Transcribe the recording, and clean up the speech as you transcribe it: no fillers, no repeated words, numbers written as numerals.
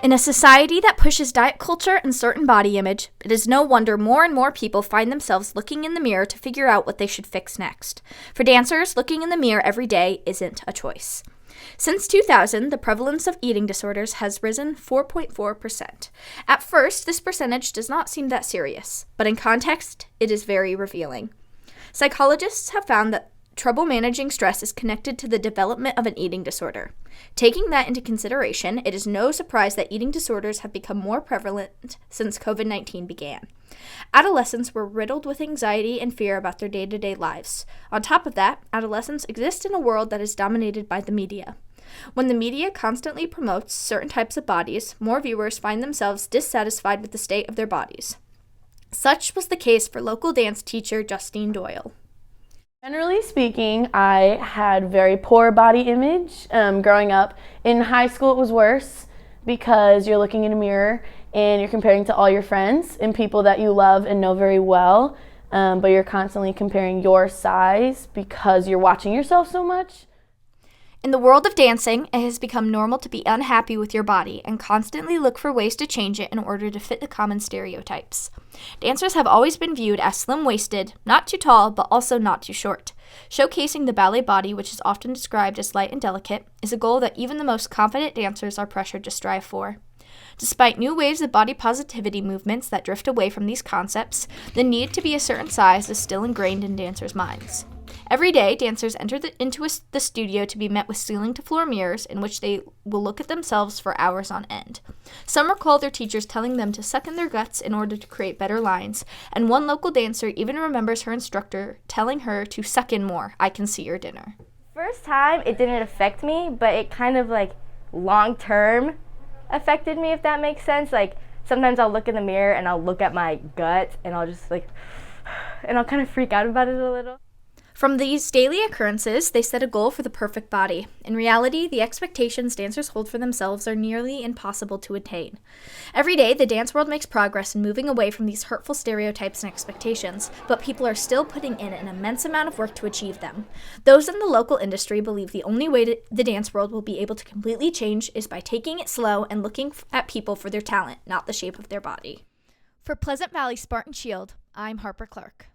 In a society that pushes diet culture and certain body image, it is no wonder more and more people find themselves looking in the mirror to figure out what they should fix next. For dancers, looking in the mirror every day isn't a choice. Since 2000, the prevalence of eating disorders has risen 4.4%. At first, this percentage does not seem that serious, but in context, it is very revealing. Psychologists have found that trouble managing stress is connected to the development of an eating disorder. Taking that into consideration, it is no surprise that eating disorders have become more prevalent since COVID-19 began. Adolescents were riddled with anxiety and fear about their day-to-day lives. On top of that, adolescents exist in a world that is dominated by the media. When the media constantly promotes certain types of bodies, more viewers find themselves dissatisfied with the state of their bodies. Such was the case for local dance teacher Justine Doyle. Generally speaking, I had very poor body image growing up. In high school, it was worse because you're looking in a mirror and you're comparing to all your friends and people that you love and know very well, but you're constantly comparing your size because you're watching yourself so much. In the world of dancing, it has become normal to be unhappy with your body and constantly look for ways to change it in order to fit the common stereotypes. Dancers have always been viewed as slim-waisted, not too tall, but also not too short. Showcasing the ballet body, which is often described as light and delicate, is a goal that even the most confident dancers are pressured to strive for. Despite new waves of body positivity movements that drift away from these concepts, the need to be a certain size is still ingrained in dancers' minds. Every day, dancers enter the studio to be met with ceiling-to-floor mirrors in which they will look at themselves for hours on end. Some recall their teachers telling them to suck in their guts in order to create better lines, and one local dancer even remembers her instructor telling her to suck in more. I can see your dinner. First time, it didn't affect me, but it kind of long-term affected me, if that makes sense. Sometimes I'll look in the mirror and I'll look at my gut and I'll just and I'll kind of freak out about it a little. From these daily occurrences, they set a goal for the perfect body. In reality, the expectations dancers hold for themselves are nearly impossible to attain. Every day, the dance world makes progress in moving away from these hurtful stereotypes and expectations, but people are still putting in an immense amount of work to achieve them. Those in the local industry believe the only way the dance world will be able to completely change is by taking it slow and looking at people for their talent, not the shape of their body. For Pleasant Valley Spartan Shield, I'm Harper Clark.